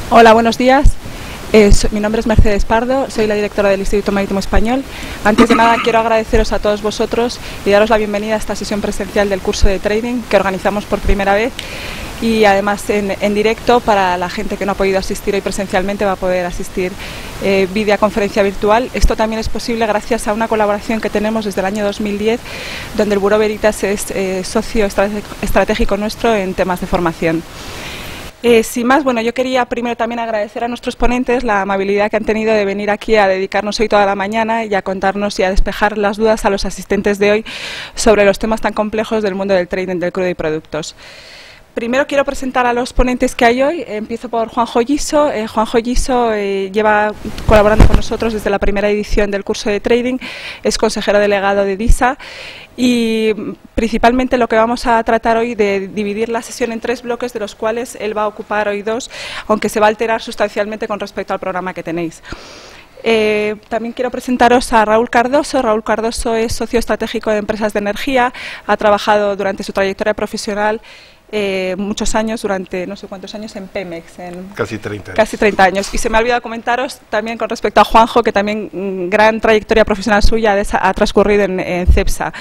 Hola, buenos días. Mi nombre es Mercedes Pardo, soy la directora del Instituto Marítimo Español. Antes de nada, quiero agradeceros a todos vosotros y daros la bienvenida a esta sesión presencial del curso de trading que organizamos por primera vez y además en directo para la gente que no ha podido asistir hoy presencialmente, va a poder asistir videoconferencia virtual. Esto también es posible gracias a una colaboración que tenemos desde el año 2010, donde el Buró Veritas es socio estratégico nuestro en temas de formación. Sin más, bueno, yo quería primero también agradecer a nuestros ponentes la amabilidad que han tenido de venir aquí a dedicarnos hoy toda la mañana y a contarnos y a despejar las dudas a los asistentes de hoy sobre los temas tan complejos del mundo del trading del crudo y productos. Primero quiero presentar a los ponentes que hay hoy. Empiezo por Juanjo Giso. Juanjo Giso lleva colaborando con nosotros desde la primera edición del curso de trading, es consejero delegado de DISA y principalmente lo que vamos a tratar hoy de dividir la sesión en 3 bloques, de los cuales él va a ocupar hoy 2, aunque se va a alterar sustancialmente con respecto al programa que tenéis. También quiero presentaros a Raúl Cardoso. Raúl Cardoso es socio estratégico de empresas de energía, ha trabajado durante su trayectoria profesional muchos años, durante no sé cuántos años en Pemex. Casi 30 años. Casi 30 años. Y se me ha olvidado comentaros también con respecto a Juanjo, que también gran trayectoria profesional suya ha transcurrido en CEPSA.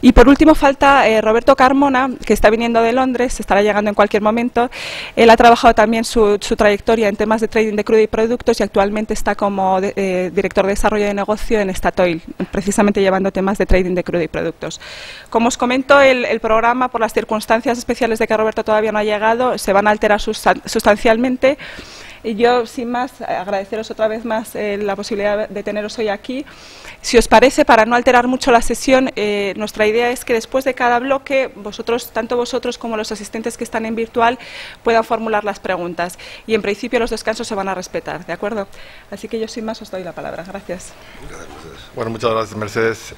Y por último falta Roberto Carmona, que está viniendo de Londres, estará llegando en cualquier momento. Él ha trabajado también su trayectoria en temas de trading de crudo y productos y actualmente está como director de desarrollo de negocio en Statoil, precisamente llevando temas de trading de crudo y productos. Como os comento, el programa, por las circunstancias especiales de que Roberto todavía no ha llegado, se van a alterar sustancialmente. Y yo, sin más, agradeceros otra vez más la posibilidad de teneros hoy aquí. Si os parece, para no alterar mucho la sesión, nuestra idea es que después de cada bloque, tanto vosotros como los asistentes que están en virtual, puedan formular las preguntas. Y en principio los descansos se van a respetar, ¿de acuerdo? Así que yo, sin más, os doy la palabra. Gracias. Bueno, muchas gracias, Mercedes.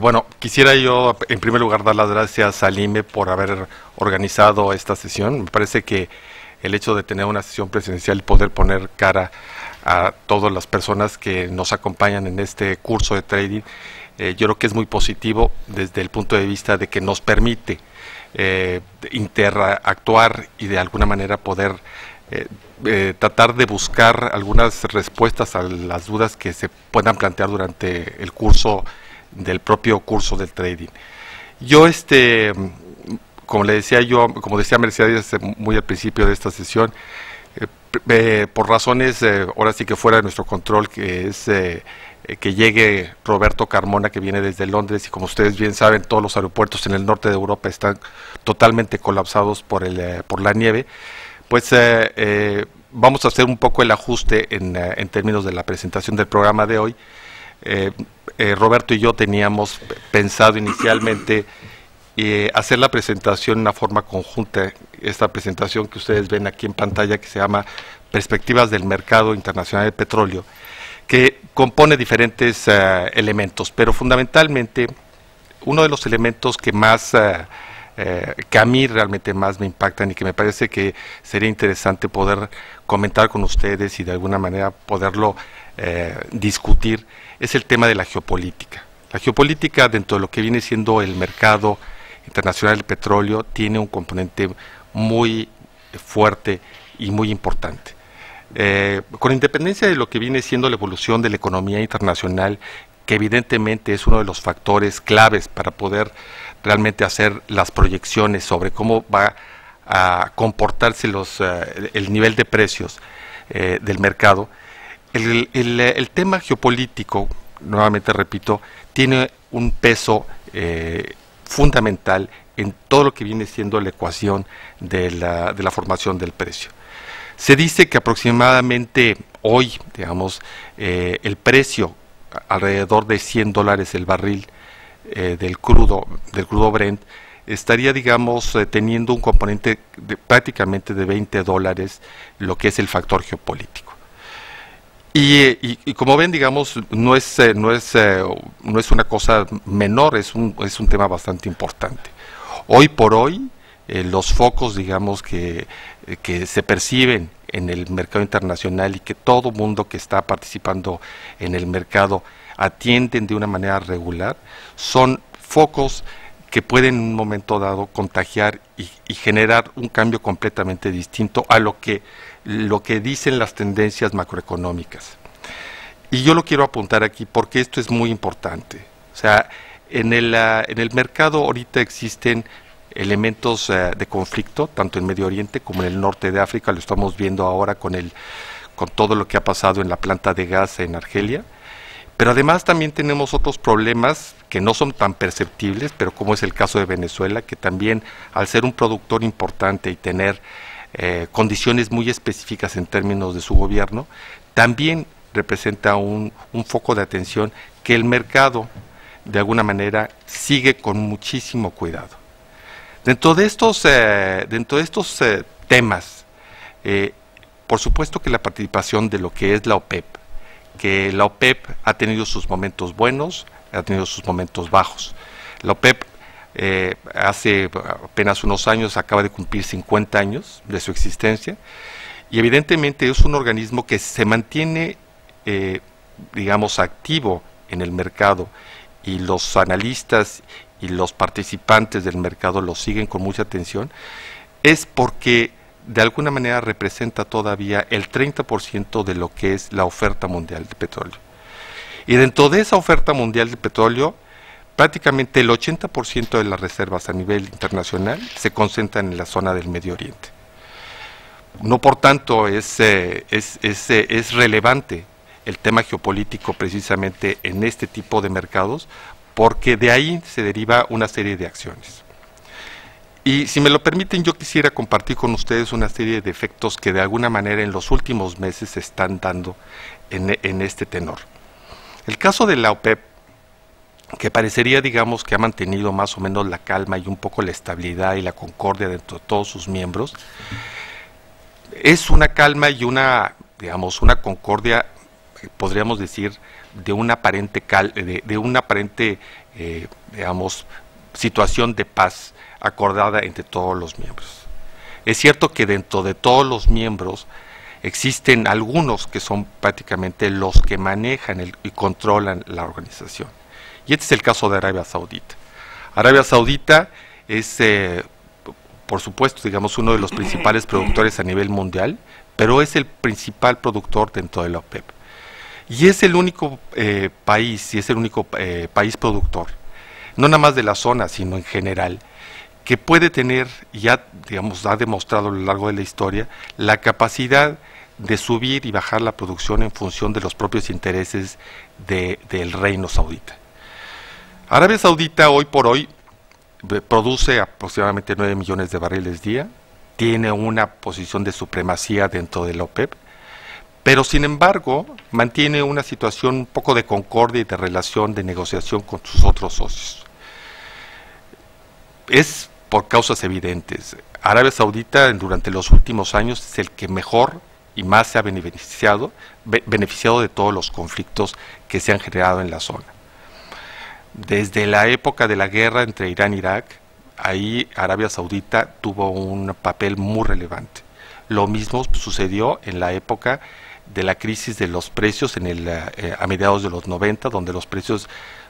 Bueno, quisiera yo, en primer lugar, dar las gracias al IME por haber organizado esta sesión. Me parece que el hecho de tener una sesión presencial y poder poner cara a todas las personas que nos acompañan en este curso de trading, yo creo que es muy positivo desde el punto de vista de que nos permite interactuar y de alguna manera poder tratar de buscar algunas respuestas a las dudas que se puedan plantear durante el curso, del propio curso del trading. Yo como decía Mercedes muy al principio de esta sesión, por razones ahora sí que fuera de nuestro control, que es que llegue Roberto Carmona, que viene desde Londres, y como ustedes bien saben, todos los aeropuertos en el norte de Europa están totalmente colapsados por la nieve, pues vamos a hacer un poco el ajuste en términos de la presentación del programa de hoy. Roberto y yo teníamos pensado inicialmente hacer la presentación en una forma conjunta, esta presentación que ustedes ven aquí en pantalla, que se llama Perspectivas del Mercado Internacional del Petróleo, que compone diferentes elementos, pero fundamentalmente uno de los elementos que que a mí realmente más me impactan y que me parece que sería interesante poder comentar con ustedes y de alguna manera poderlo discutir, es el tema de la geopolítica. La geopolítica, dentro de lo que viene siendo el mercado internacional del petróleo, tiene un componente muy fuerte y muy importante. Con independencia de lo que viene siendo la evolución de la economía internacional, que evidentemente es uno de los factores claves para poder realmente hacer las proyecciones sobre cómo va a comportarse el nivel de precios del mercado, el tema geopolítico, nuevamente repito, tiene un peso fundamental en todo lo que viene siendo la ecuación de la formación del precio. Se dice que aproximadamente hoy, digamos, el precio alrededor de $100 el barril del crudo Brent estaría, digamos, teniendo un componente prácticamente de $20 lo que es el factor geopolítico. Y como ven, digamos, no es una cosa menor, es un tema bastante importante. Hoy por hoy, los focos, digamos, que se perciben en el mercado internacional y que todo mundo que está participando en el mercado atienden de una manera regular, son focos que pueden en un momento dado contagiar y generar un cambio completamente distinto a lo que dicen las tendencias macroeconómicas. Y yo lo quiero apuntar aquí porque esto es muy importante. O sea, en el mercado ahorita existen elementos de conflicto, tanto en Medio Oriente como en el norte de África. Lo estamos viendo ahora con todo lo que ha pasado en la planta de gas en Argelia. Pero además también tenemos otros problemas que no son tan perceptibles, pero como es el caso de Venezuela, que también al ser un productor importante y tener condiciones muy específicas en términos de su gobierno, también representa un foco de atención que el mercado de alguna manera sigue con muchísimo cuidado. Dentro de estos temas, por supuesto que la participación de lo que es la OPEP, que la OPEP ha tenido sus momentos buenos, ha tenido sus momentos bajos. La OPEP hace apenas unos años acaba de cumplir 50 años de su existencia y evidentemente es un organismo que se mantiene, digamos, activo en el mercado y los analistas y los participantes del mercado lo siguen con mucha atención, es porque de alguna manera representa todavía el 30% de lo que es la oferta mundial de petróleo. Y dentro de esa oferta mundial de petróleo, prácticamente el 80% de las reservas a nivel internacional se concentran en la zona del Medio Oriente. No por tanto es relevante el tema geopolítico precisamente en este tipo de mercados, porque de ahí se deriva una serie de acciones. Y si me lo permiten, yo quisiera compartir con ustedes una serie de efectos que de alguna manera en los últimos meses se están dando en este tenor. El caso de la OPEP, que parecería, digamos, que ha mantenido más o menos la calma y un poco la estabilidad y la concordia dentro de todos sus miembros, es una calma y una concordia, podríamos decir, de una aparente situación de paz acordada entre todos los miembros. Es cierto que dentro de todos los miembros existen algunos que son prácticamente los que manejan y controlan la organización. Y este es el caso de Arabia Saudita. Arabia Saudita es, por supuesto, digamos, uno de los principales productores a nivel mundial, pero es el principal productor dentro de la OPEP. Y es el único país productor, no nada más de la zona, sino en general, que puede tener, ya digamos, ha demostrado a lo largo de la historia, la capacidad de subir y bajar la producción en función de los propios intereses del reino saudita. Arabia Saudita hoy por hoy produce aproximadamente 9 millones de barriles día, tiene una posición de supremacía dentro de la OPEP, pero sin embargo mantiene una situación un poco de concordia y de relación de negociación con sus otros socios. Es por causas evidentes. Arabia Saudita durante los últimos años es el que mejor y más se ha beneficiado de todos los conflictos que se han generado en la zona. Desde la época de la guerra entre Irán e Irak, ahí Arabia Saudita tuvo un papel muy relevante. Lo mismo sucedió en la época de la crisis de los precios a mediados de los 90, donde los precios,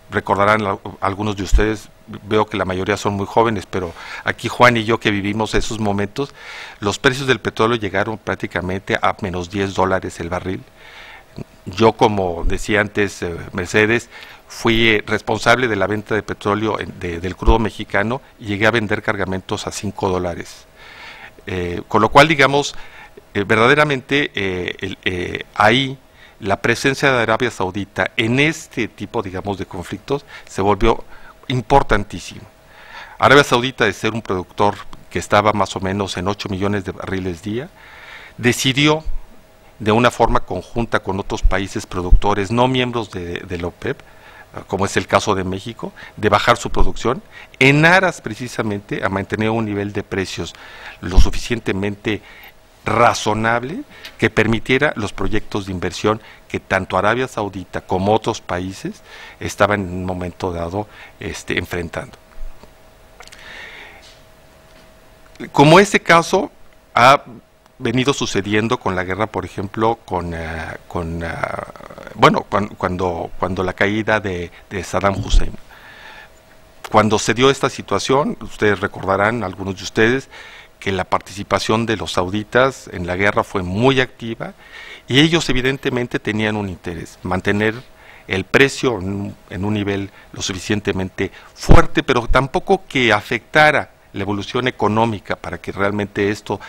recordarán algunos de ustedes, veo que la mayoría son muy jóvenes, pero aquí Juan y yo que vivimos esos momentos, los precios del petróleo llegaron prácticamente a menos $10 el barril. Yo, como decía antes Mercedes, fui responsable de la venta de petróleo del crudo mexicano y llegué a vender cargamentos a $5. Con lo cual, digamos, verdaderamente ahí la presencia de Arabia Saudita en este tipo, digamos, de conflictos se volvió importantísimo. Arabia Saudita, de ser un productor que estaba más o menos en 8 millones de barriles día, decidió de una forma conjunta con otros países productores no miembros de la OPEP, como es el caso de México, de bajar su producción en aras precisamente a mantener un nivel de precios lo suficientemente razonable que permitiera los proyectos de inversión que tanto Arabia Saudita como otros países estaban en un momento dado enfrentando. Como este caso ha venido sucediendo con la guerra, por ejemplo, cuando la caída de Saddam Hussein. Cuando se dio esta situación, ustedes recordarán, algunos de ustedes, que la participación de los sauditas en la guerra fue muy activa y ellos evidentemente tenían un interés, mantener el precio en un nivel lo suficientemente fuerte, pero tampoco que afectara la evolución económica para que realmente esto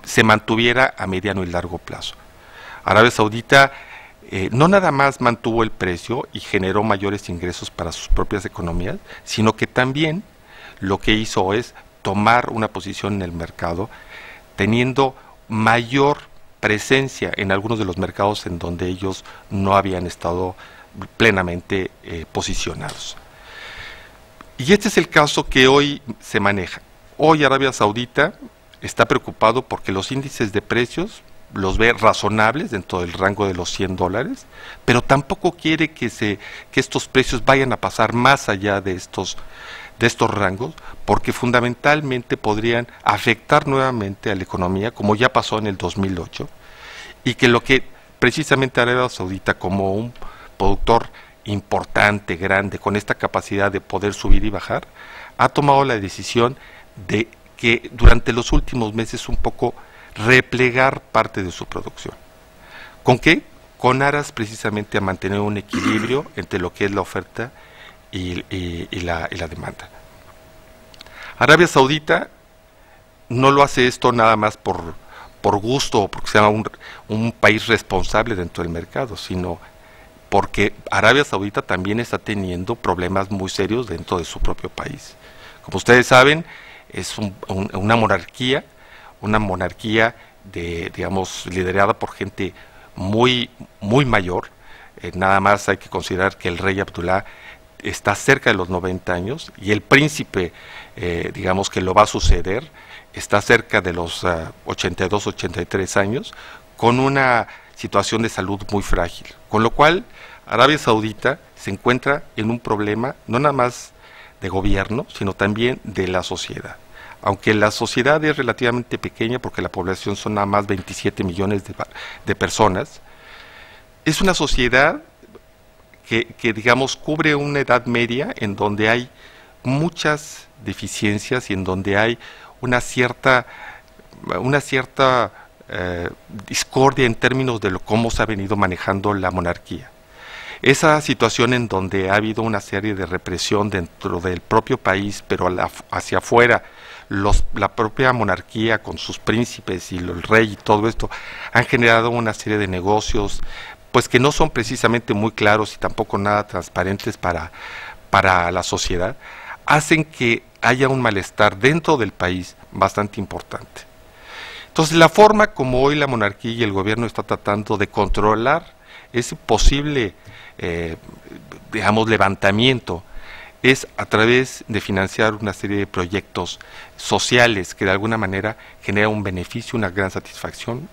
se mantuviera a mediano y largo plazo. Arabia Saudita no nada más mantuvo el precio y generó mayores ingresos para sus propias economías, sino que también lo que hizo es tomar una posición en el mercado, teniendo mayor presencia en algunos de los mercados en donde ellos no habían estado plenamente posicionados. Y este es el caso que hoy se maneja. Hoy Arabia Saudita está preocupado porque los índices de precios los ve razonables dentro del rango de los $100, pero tampoco quiere que estos precios vayan a pasar más allá de estos rangos, porque fundamentalmente podrían afectar nuevamente a la economía, como ya pasó en el 2008, y que lo que precisamente Arabia Saudita, como un productor importante, grande, con esta capacidad de poder subir y bajar, ha tomado la decisión de que durante los últimos meses un poco replegar parte de su producción. ¿Con qué? Con aras precisamente a mantener un equilibrio entre lo que es la oferta y la demanda. Arabia Saudita no lo hace esto nada más por gusto o porque sea un país responsable dentro del mercado, sino porque Arabia Saudita también está teniendo problemas muy serios dentro de su propio país. Como ustedes saben, es una monarquía digamos, liderada por gente muy mayor. Nada más hay que considerar que el rey Abdullah está cerca de los 90 años y el príncipe, digamos, que lo va a suceder, está cerca de los 82, 83 años, con una situación de salud muy frágil. Con lo cual, Arabia Saudita se encuentra en un problema no nada más de gobierno, sino también de la sociedad. Aunque la sociedad es relativamente pequeña, porque la población son nada más 27 millones de personas, es una sociedad que digamos cubre una edad media en donde hay muchas deficiencias y en donde hay una cierta discordia en términos de cómo se ha venido manejando la monarquía. Esa situación en donde ha habido una serie de represión dentro del propio país, pero hacia afuera, la propia monarquía con sus príncipes y el rey y todo esto han generado una serie de negocios pues que no son precisamente muy claros y tampoco nada transparentes para la sociedad, hacen que haya un malestar dentro del país bastante importante. Entonces, la forma como hoy la monarquía y el gobierno está tratando de controlar ese posible, digamos, levantamiento es a través de financiar una serie de proyectos sociales que de alguna manera generan un beneficio, una gran satisfacción.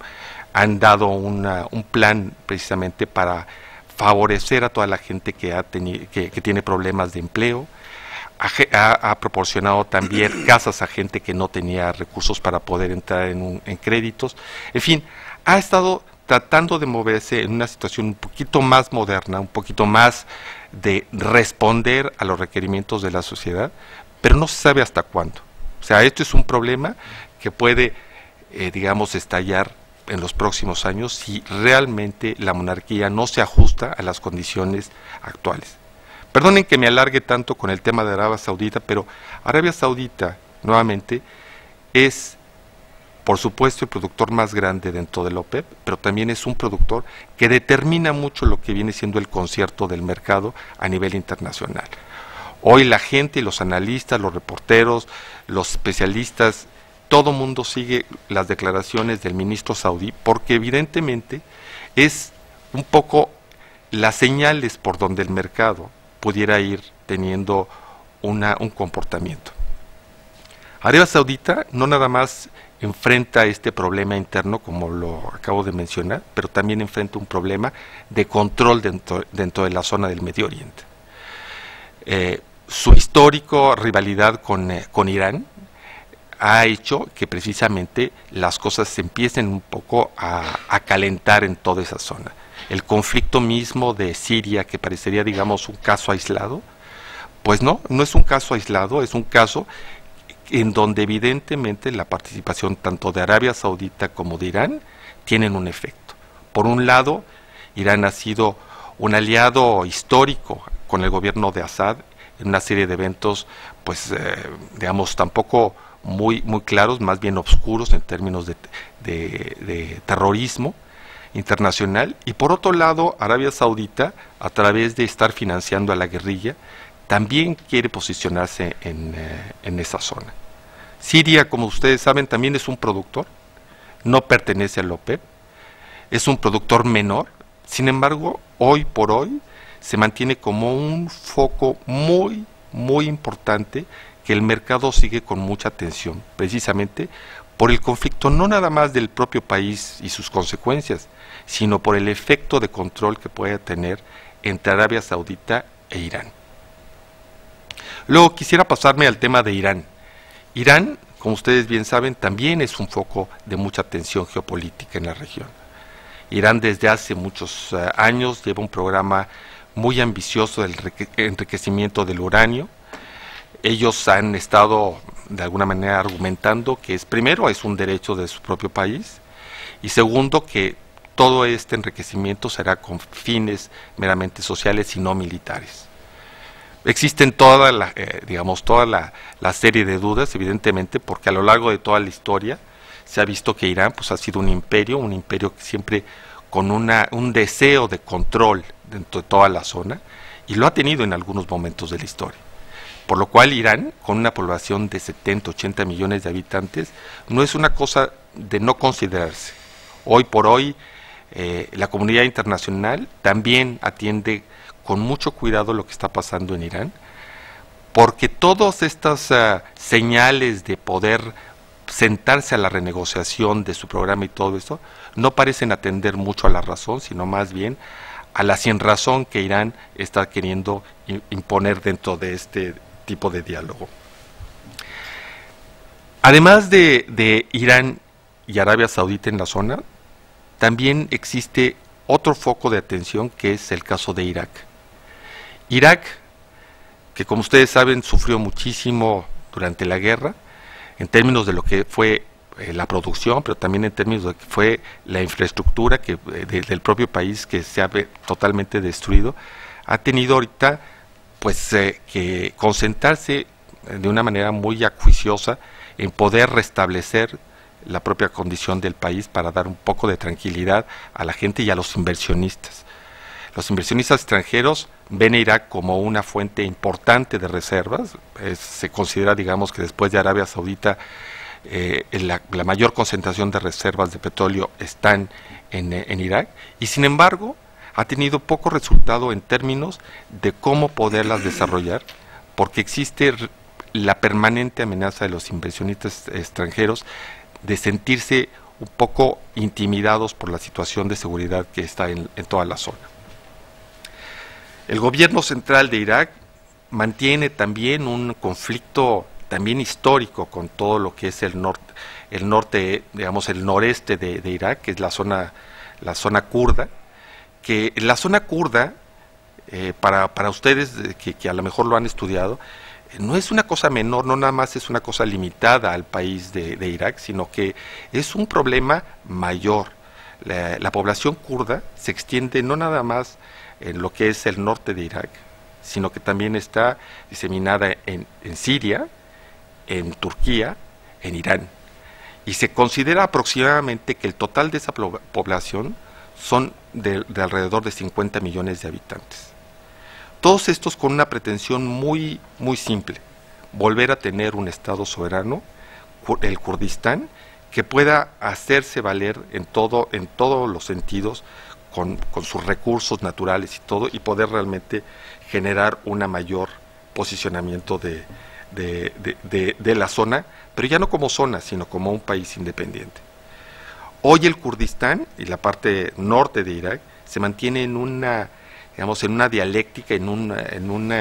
Han dado un plan precisamente para favorecer a toda la gente que tiene problemas de empleo. Ha proporcionado también casas a gente que no tenía recursos para poder entrar en créditos. En fin, ha estado tratando de moverse en una situación un poquito más moderna, un poquito más de responder a los requerimientos de la sociedad, pero no se sabe hasta cuándo. O sea, esto es un problema que puede, digamos, estallar en los próximos años si realmente la monarquía no se ajusta a las condiciones actuales. Perdonen que me alargue tanto con el tema de Arabia Saudita, pero Arabia Saudita, nuevamente, es, por supuesto, el productor más grande dentro del OPEP, pero también es un productor que determina mucho lo que viene siendo el concierto del mercado a nivel internacional. Hoy la gente, los analistas, los reporteros, los especialistas, todo mundo sigue las declaraciones del ministro saudí, porque evidentemente es un poco las señales por donde el mercado pudiera ir teniendo un comportamiento. Arabia Saudita no nada más enfrenta este problema interno, como lo acabo de mencionar, pero también enfrenta un problema de control dentro de la zona del Medio Oriente. Su histórico rivalidad con Irán ha hecho que precisamente las cosas se empiecen un poco a calentar en toda esa zona. El conflicto mismo de Siria, que parecería, digamos, un caso aislado, Pues no, no es un caso aislado, es un caso en donde evidentemente la participación tanto de Arabia Saudita como de Irán tienen un efecto. Por un lado, Irán ha sido un aliado histórico con el gobierno de Assad en una serie de eventos, pues digamos, tampoco muy claros, más bien oscuros en términos de terrorismo internacional. Y por otro lado, Arabia Saudita, a través de estar financiando a la guerrilla, también quiere posicionarse en esa zona. Siria, como ustedes saben, también es un productor, no pertenece a la OPEP, es un productor menor, sin embargo, hoy por hoy se mantiene como un foco muy importante que el mercado sigue con mucha atención, precisamente por el conflicto no nada más del propio país y sus consecuencias, sino por el efecto de control que puede tener entre Arabia Saudita e Irán. Luego quisiera pasarme al tema de Irán. Irán, como ustedes bien saben, también es un foco de mucha tensión geopolítica en la región. Irán desde hace muchos años lleva un programa muy ambicioso del enriquecimiento del uranio. Ellos han estado de alguna manera argumentando que primero es un derecho de su propio país y segundo que todo este enriquecimiento será con fines meramente sociales y no militares. Existen toda la serie de dudas, evidentemente, porque a lo largo de toda la historia se ha visto que Irán pues, ha sido un imperio que siempre con un deseo de control dentro de toda la zona, y lo ha tenido en algunos momentos de la historia. Por lo cual Irán, con una población de 70, 80 millones de habitantes, no es una cosa de no considerarse. Hoy por hoy, la comunidad internacional también atiende con mucho cuidado lo que está pasando en Irán, porque todas estas señales de poder sentarse a la renegociación de su programa y todo esto, no parecen atender mucho a la razón, sino más bien a la cienrazón que Irán está queriendo imponer dentro de este tipo de diálogo. Además de Irán y Arabia Saudita en la zona, también existe otro foco de atención que es el caso de Irak. Irak, que como ustedes saben sufrió muchísimo durante la guerra, en términos de lo que fue la producción, pero también en términos de lo que fue la infraestructura del propio país que se ha totalmente destruido, ha tenido ahorita pues que concentrarse de una manera muy acuiciosa en poder restablecer la propia condición del país para dar un poco de tranquilidad a la gente y a los inversionistas. Los inversionistas extranjeros ven a Irak como una fuente importante de reservas. Se considera, digamos, que después de Arabia Saudita la mayor concentración de reservas de petróleo están en Irak, y sin embargo ha tenido poco resultado en términos de cómo poderlas desarrollar, porque existe la permanente amenaza de los inversionistas extranjeros de sentirse un poco intimidados por la situación de seguridad que está en toda la zona. El gobierno central de Irak mantiene también un conflicto también histórico con todo lo que es el norte, digamos el noreste de Irak, que es la zona kurda, que la zona kurda, para ustedes que a lo mejor lo han estudiado, no es una cosa menor, no nada más es una cosa limitada al país de Irak, sino que es un problema mayor. La población kurda se extiende no nada más en lo que es el norte de Irak, sino que también está diseminada en Siria, en Turquía, en Irán. Y se considera aproximadamente que el total de esa población son de alrededor de 50 millones de habitantes. Todos estos con una pretensión muy simple: volver a tener un estado soberano, el Kurdistán, que pueda hacerse valer en todos los sentidos, con sus recursos naturales y todo, y poder realmente generar un mayor posicionamiento de la zona, pero ya no como zona, sino como un país independiente. Hoy el Kurdistán y la parte norte de Irak se mantiene en una dialéctica, en un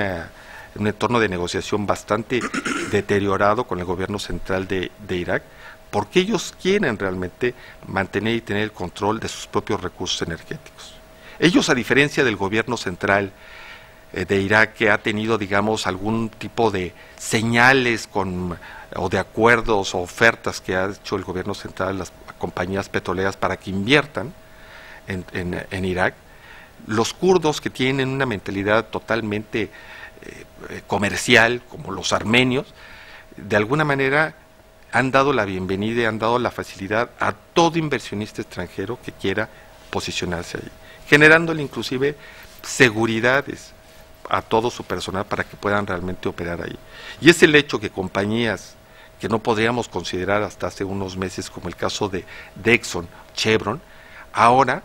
entorno de negociación bastante deteriorado con el gobierno central de Irak, porque ellos quieren realmente mantener y tener el control de sus propios recursos energéticos. Ellos, a diferencia del gobierno central de Irak que ha tenido, digamos, algún tipo de señales o de acuerdos o ofertas que ha hecho el gobierno central a las compañías petroleras para que inviertan en Irak. Los kurdos, que tienen una mentalidad totalmente comercial, como los armenios, de alguna manera han dado la bienvenida y han dado la facilidad a todo inversionista extranjero que quiera posicionarse ahí, generándole inclusive seguridades a todo su personal para que puedan realmente operar ahí. Y es el hecho que compañías que no podríamos considerar hasta hace unos meses, como el caso de Exxon, Chevron, ahora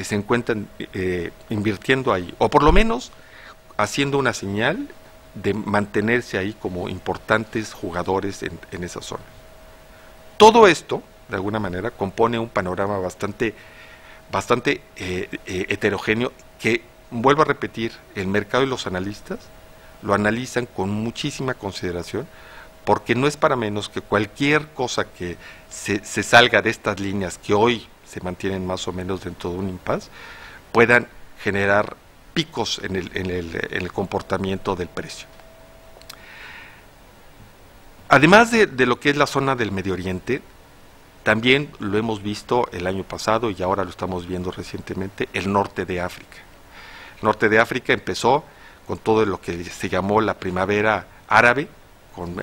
se encuentran invirtiendo ahí, o por lo menos haciendo una señal de mantenerse ahí como importantes jugadores en esa zona. Todo esto, de alguna manera, compone un panorama bastante heterogéneo que, vuelvo a repetir, el mercado y los analistas lo analizan con muchísima consideración, porque no es para menos que cualquier cosa que se salga de estas líneas que hoy se mantienen más o menos dentro de un impasse, puedan generar picos en el comportamiento del precio. Además de lo que es la zona del Medio Oriente, también lo hemos visto el año pasado y ahora lo estamos viendo recientemente, el norte de África. El norte de África empezó con todo lo que se llamó la primavera árabe, con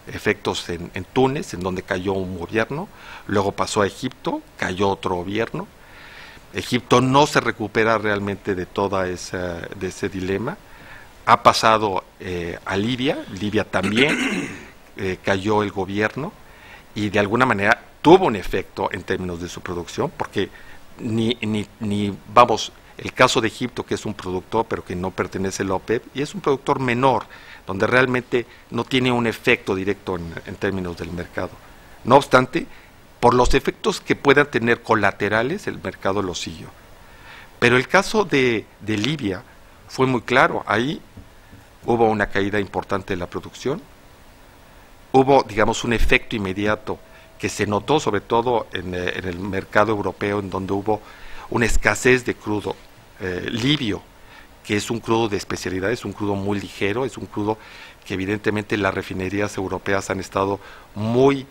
efectos en Túnez, en donde cayó un gobierno, luego pasó a Egipto, cayó otro gobierno. Egipto no se recupera realmente de de ese dilema. Ha pasado a Libia, Libia también cayó el gobierno y de alguna manera tuvo un efecto en términos de su producción, porque vamos, el caso de Egipto, que es un productor pero que no pertenece a la OPEP y es un productor menor, donde realmente no tiene un efecto directo en términos del mercado. No obstante, por los efectos que puedan tener colaterales, el mercado lo siguió. Pero el caso de Libia fue muy claro. Ahí hubo una caída importante de la producción, hubo, digamos, un efecto inmediato que se notó sobre todo en el mercado europeo, en donde hubo una escasez de crudo libio, que es un crudo de especialidad, es un crudo muy ligero, es un crudo que evidentemente las refinerías europeas han estado muy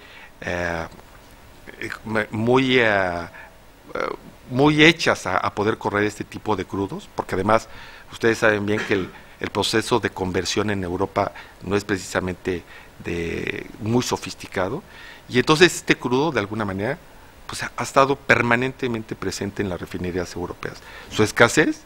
hechas a poder correr este tipo de crudos, porque además ustedes saben bien que el proceso de conversión en Europa no es precisamente muy sofisticado, y entonces este crudo de alguna manera pues ha estado permanentemente presente en las refinerías europeas. Su escasez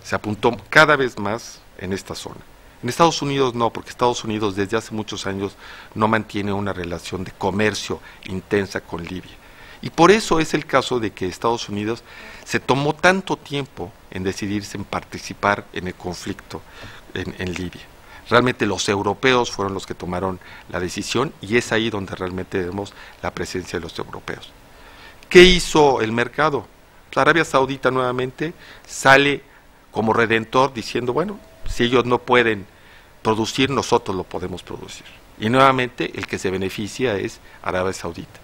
se apuntó cada vez más en esta zona. En Estados Unidos no, porque Estados Unidos desde hace muchos años no mantiene una relación de comercio intensa con Libia. Y por eso es el caso de que Estados Unidos se tomó tanto tiempo en decidirse en participar en el conflicto en Libia. Realmente los europeos fueron los que tomaron la decisión y es ahí donde realmente vemos la presencia de los europeos. ¿Qué hizo el mercado? Pues Arabia Saudita nuevamente sale como redentor diciendo, bueno, si ellos no pueden producir, nosotros lo podemos producir. Y nuevamente el que se beneficia es Arabia Saudita.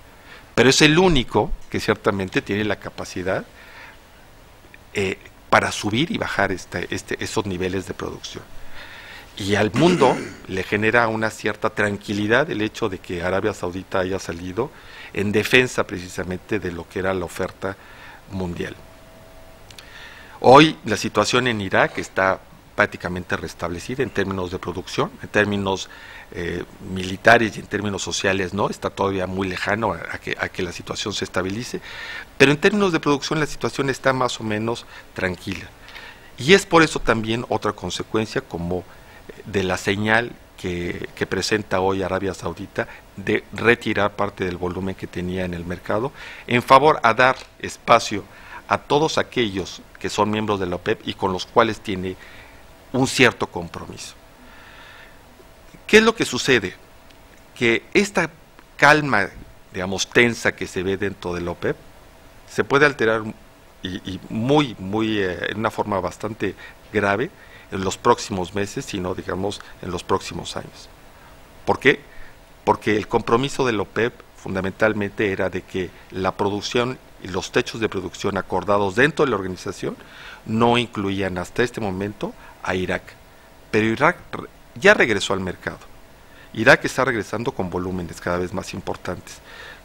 Pero es el único que ciertamente tiene la capacidad para subir y bajar esos niveles de producción. Y al mundo le genera una cierta tranquilidad el hecho de que Arabia Saudita haya salido en defensa precisamente de lo que era la oferta mundial. Hoy la situación en Irak está prácticamente restablecida en términos de producción, en términos militares y en términos sociales no, está todavía muy lejano a que la situación se estabilice, pero en términos de producción la situación está más o menos tranquila. Y es por eso también otra consecuencia como de la señal que presenta hoy Arabia Saudita de retirar parte del volumen que tenía en el mercado en favor a dar espacio a todos aquellos que son miembros de la OPEP y con los cuales tiene un cierto compromiso. ¿Qué es lo que sucede? Que esta calma, digamos, tensa que se ve dentro de la OPEP se puede alterar y en una forma bastante grave en los próximos meses, sino digamos en los próximos años. ¿Por qué? Porque el compromiso de la OPEP fundamentalmente era de que la producción y los techos de producción acordados dentro de la organización no incluían hasta este momento a Irak. pero Irak ya regresó al mercado. Irak está regresando con volúmenes cada vez más importantes.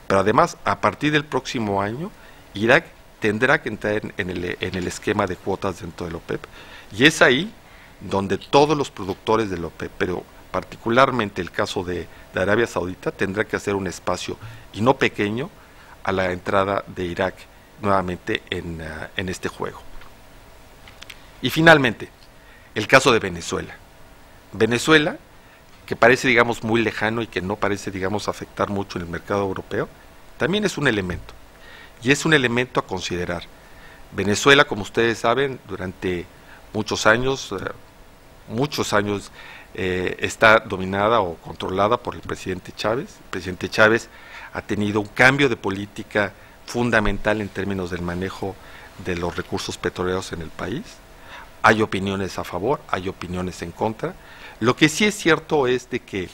Pero además, a partir del próximo año, Irak tendrá que entrar en el esquema de cuotas dentro del OPEP. Y es ahí donde todos los productores del OPEP, pero particularmente el caso de Arabia Saudita, tendrá que hacer un espacio, y no pequeño, a la entrada de Irak nuevamente en este juego. Y finalmente, el caso de Venezuela. Venezuela, que parece, digamos, muy lejano y que no parece, digamos, afectar mucho en el mercado europeo, también es un elemento. Y es un elemento a considerar. Venezuela, como ustedes saben, durante muchos años está dominada o controlada por el presidente Chávez. El presidente Chávez ha tenido un cambio de política fundamental en términos del manejo de los recursos petroleros en el país. Hay opiniones a favor, hay opiniones en contra. Lo que sí es cierto es de que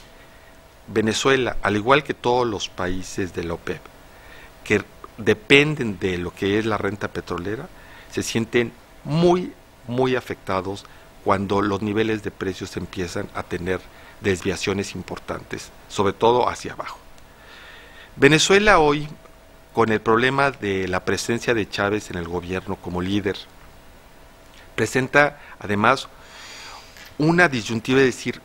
Venezuela, al igual que todos los países de la OPEP, que dependen de lo que es la renta petrolera, se sienten muy, muy afectados cuando los niveles de precios empiezan a tener desviaciones importantes, sobre todo hacia abajo. Venezuela hoy, con el problema de la presencia de Chávez en el gobierno como líder, presenta además una disyuntiva de decir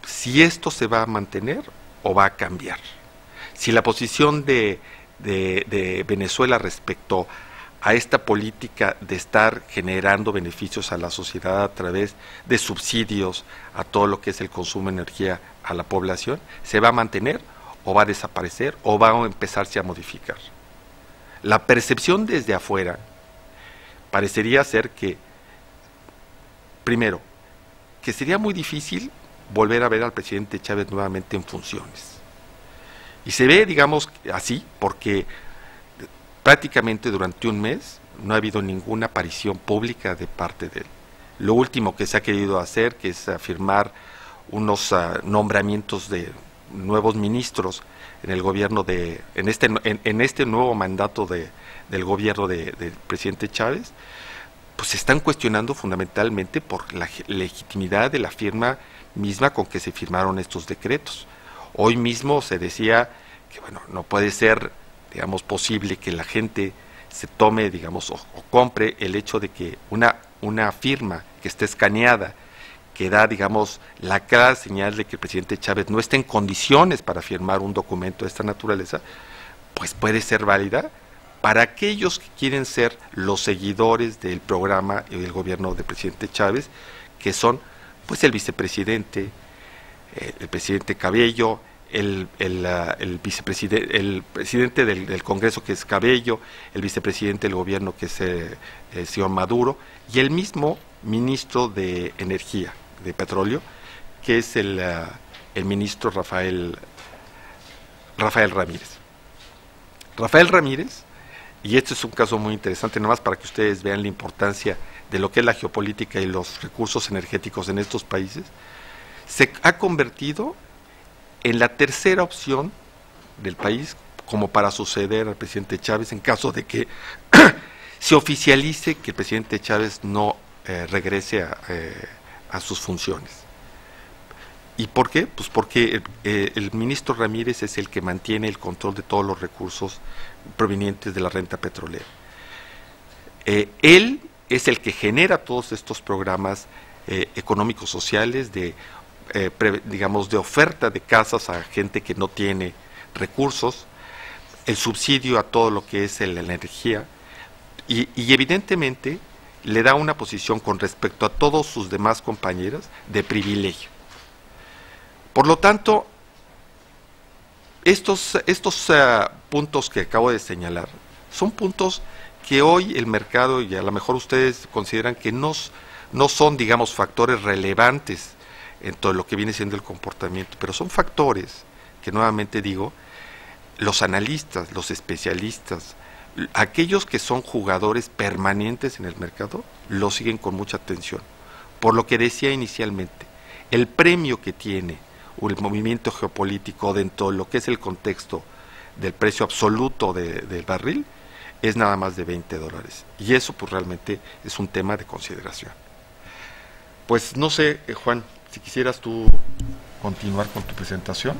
si esto se va a mantener o va a cambiar. Si la posición de Venezuela respecto a esta política de estar generando beneficios a la sociedad a través de subsidios a todo lo que es el consumo de energía a la población, ¿se va a mantener o va a desaparecer o va a empezarse a modificar? La percepción desde afuera parecería ser que, primero, que sería muy difícil volver a ver al presidente Chávez nuevamente en funciones. Y se ve, digamos, así, porque prácticamente durante un mes no ha habido ninguna aparición pública de parte de él. Lo último que se ha querido hacer, que es afirmar unos nombramientos de nuevos ministros en el gobierno en este nuevo mandato del gobierno del presidente Chávez, pues se están cuestionando fundamentalmente por la legitimidad de la firma misma con que se firmaron estos decretos. Hoy mismo se decía que, bueno, no puede ser, digamos, posible que la gente se tome, digamos, o compre el hecho de que una firma que esté escaneada, que da, digamos, la clara señal de que el presidente Chávez no está en condiciones para firmar un documento de esta naturaleza, pues puede ser válida para aquellos que quieren ser los seguidores del programa y del gobierno del presidente Chávez, que son, pues, el vicepresidente, el presidente Cabello, el presidente del Congreso, que es Cabello, el vicepresidente del gobierno, que es el señor Maduro, y el mismo ministro de Energía, de Petróleo, que es el ministro Rafael Ramírez. Rafael Ramírez, y este es un caso muy interesante, nada más para que ustedes vean la importancia de lo que es la geopolítica y los recursos energéticos en estos países, se ha convertido en la tercera opción del país como para suceder al presidente Chávez en caso de que se oficialice que el presidente Chávez no regrese a sus funciones. ¿Y por qué? Pues porque el ministro Ramírez es el que mantiene el control de todos los recursos provenientes de la renta petrolera. Él es el que genera todos estos programas económicos sociales digamos, de oferta de casas a gente que no tiene recursos, el subsidio a todo lo que es la energía, y evidentemente le da una posición con respecto a todos sus demás compañeros de privilegio. Por lo tanto, estos puntos que acabo de señalar son puntos que hoy el mercado, y a lo mejor ustedes consideran que no son, digamos, factores relevantes en todo lo que viene siendo el comportamiento, pero son factores que, nuevamente digo, los analistas, los especialistas, aquellos que son jugadores permanentes en el mercado, lo siguen con mucha atención. Por lo que decía inicialmente, el premio que tiene el movimiento geopolítico dentro de lo que es el contexto del precio absoluto del barril es nada más de $20. Y eso, pues, realmente es un tema de consideración. Pues no sé, Juan, si quisieras tú continuar con tu presentación.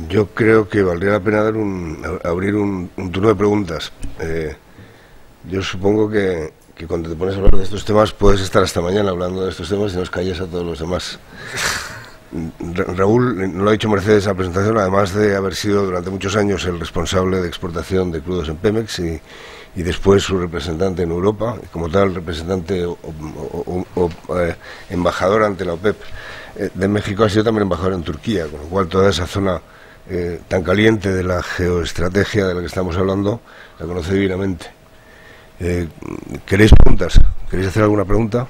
Yo creo que valdría la pena abrir un turno de preguntas. Yo supongo que cuando te pones a hablar de estos temas puedes estar hasta mañana hablando de estos temas y nos calles a todos los demás. Raúl, no lo ha dicho Mercedes en la presentación, además de haber sido durante muchos años el responsable de exportación de crudos en Pemex y después su representante en Europa, y como tal representante embajador ante la OPEP de México, ha sido también embajador en Turquía, con lo cual toda esa zona tan caliente de la geoestrategia de la que estamos hablando la conoce divinamente. ¿Queréis preguntas? ¿Queréis hacer alguna pregunta?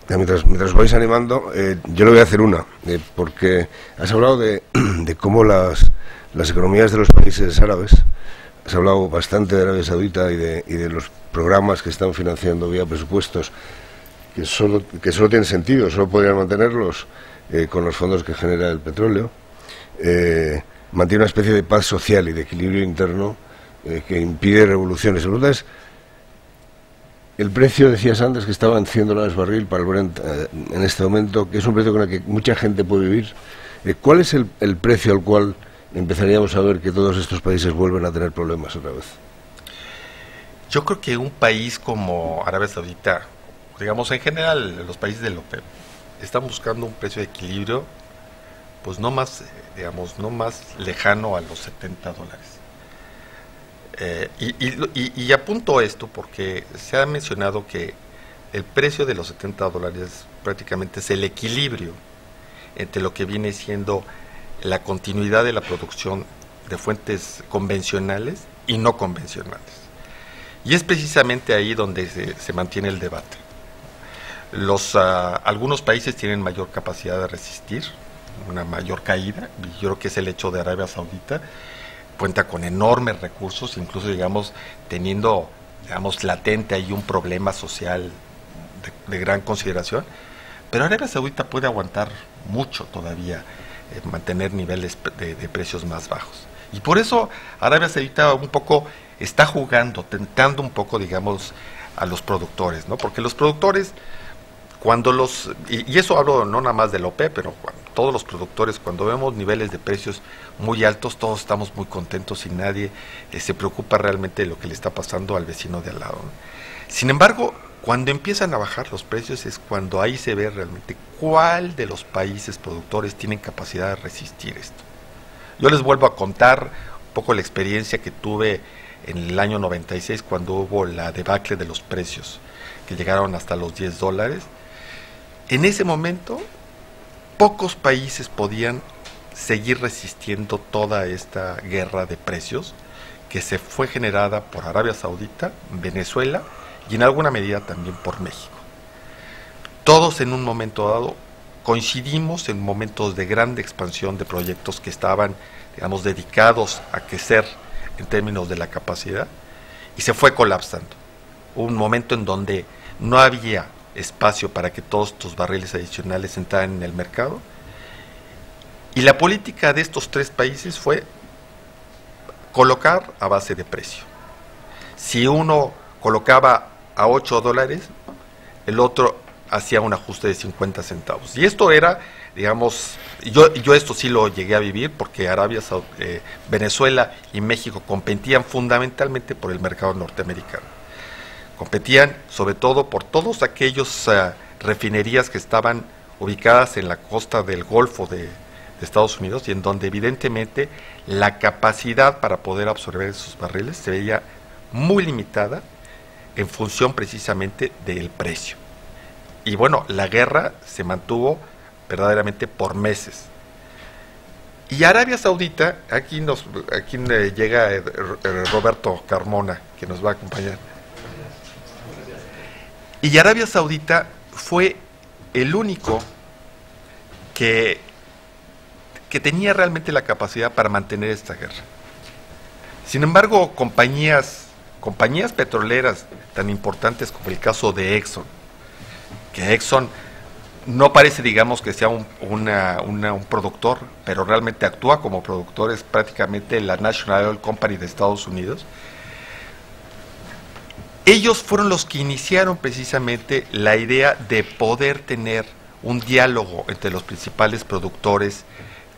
Mientras os vais animando, yo le voy a hacer una, porque has hablado de cómo las economías de los países árabes, has hablado bastante de Arabia Saudita y de los programas que están financiando vía presupuestos, que solo tienen sentido, solo podrían mantenerlos con los fondos que genera el petróleo. Mantiene una especie de paz social y de equilibrio interno que impide revoluciones. Entonces, el precio, decías antes, que estaba en $100 barril para el Brent en este momento, que es un precio con el que mucha gente puede vivir. ¿Cuál es el precio al cual empezaríamos a ver que todos estos países vuelven a tener problemas otra vez? Yo creo que un país como Arabia Saudita, digamos en general los países de la OPEP, están buscando un precio de equilibrio, pues no más, digamos, no más lejano a los $70. Y apunto esto porque se ha mencionado que el precio de los $70 prácticamente es el equilibrio entre lo que viene siendo la continuidad de la producción de fuentes convencionales y no convencionales. Y es precisamente ahí donde se mantiene el debate. Algunos países tienen mayor capacidad de resistir una mayor caída, y yo creo que es el hecho de Arabia Saudita. Cuenta con enormes recursos, incluso digamos teniendo latente ahí un problema social de gran consideración, pero Arabia Saudita puede aguantar mucho todavía, mantener niveles de precios más bajos, y por eso Arabia Saudita un poco está jugando, tentando un poco, digamos, a los productores, ¿no? Porque los productores, cuando y eso hablo no nada más del OPEP, pero todos los productores, cuando vemos niveles de precios muy altos, todos estamos muy contentos y nadie se preocupa realmente de lo que le está pasando al vecino de al lado, ¿no? Sin embargo, cuando empiezan a bajar los precios es cuando ahí se ve realmente cuál de los países productores tienen capacidad de resistir esto. Yo les vuelvo a contar un poco la experiencia que tuve en el año 96 cuando hubo la debacle de los precios, que llegaron hasta los $10. En ese momento, pocos países podían seguir resistiendo toda esta guerra de precios que se fue generada por Arabia Saudita, Venezuela y en alguna medida también por México. Todos en un momento dado coincidimos en momentos de grande expansión de proyectos que estaban, digamos, dedicados a crecer en términos de la capacidad, y se fue colapsando. Hubo un momento en donde no había espacio para que todos estos barriles adicionales entraran en el mercado, y la política de estos tres países fue colocar a base de precio. Si uno colocaba a $8, el otro hacía un ajuste de 50 centavos. Y esto era, digamos, yo esto sí lo llegué a vivir porque Venezuela y México competían fundamentalmente por el mercado norteamericano. Competían sobre todo por todos aquellos refinerías que estaban ubicadas en la costa del Golfo de Estados Unidos, y en donde evidentemente la capacidad para poder absorber esos barriles se veía muy limitada en función precisamente del precio. Y bueno, la guerra se mantuvo verdaderamente por meses. Y Arabia Saudita, aquí llega Roberto Carmona, que nos va a acompañar. Y Arabia Saudita fue el único que tenía realmente la capacidad para mantener esta guerra. Sin embargo, compañías petroleras tan importantes como el caso de Exxon, que Exxon no parece, digamos, que sea un productor, pero realmente actúa como productor, es prácticamente la National Oil Company de Estados Unidos. ellos fueron los que iniciaron precisamente la idea de poder tener un diálogo entre los principales productores,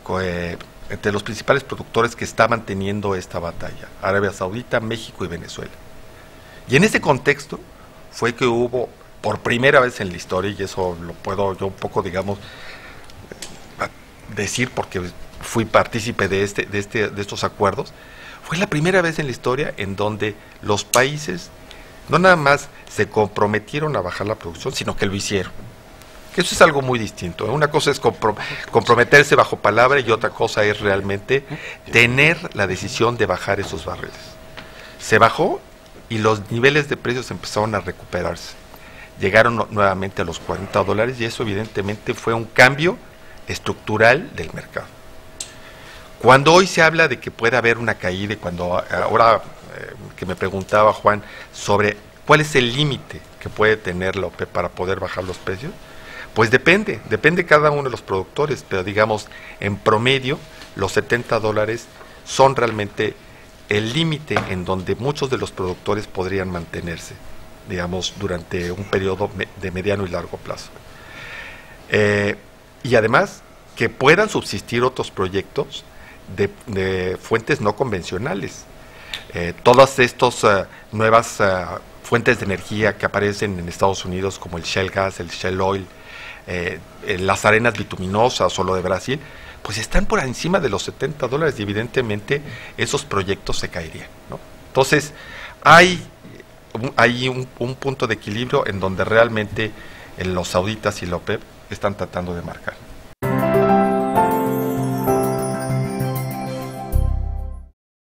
que estaban teniendo esta batalla, Arabia Saudita, México y Venezuela. Y en ese contexto fue que hubo, por primera vez en la historia, y eso lo puedo yo un poco, digamos, decir porque fui partícipe de estos acuerdos, fue la primera vez en la historia en donde los países no nada más se comprometieron a bajar la producción, sino que lo hicieron. Que eso es algo muy distinto. Una cosa es comprometerse bajo palabra y otra cosa es realmente tener la decisión de bajar esos barriles. Se bajó y los niveles de precios empezaron a recuperarse. Llegaron nuevamente a los $40 y eso evidentemente fue un cambio estructural del mercado. Cuando hoy se habla de que puede haber una caída, cuando ahora que me preguntaba Juan sobre cuál es el límite que puede tener la OPEP para poder bajar los precios, pues depende cada uno de los productores, pero digamos en promedio los $70 son realmente el límite en donde muchos de los productores podrían mantenerse, digamos, durante un periodo de mediano y largo plazo. Y además que puedan subsistir otros proyectos de fuentes no convencionales. Todas estas nuevas fuentes de energía que aparecen en Estados Unidos, como el shale gas, el shale oil, las arenas bituminosas o lo de Brasil, pues están por encima de los $70 y evidentemente esos proyectos se caerían, ¿no? Entonces, hay un punto de equilibrio en donde realmente los sauditas y la OPEP están tratando de marcar.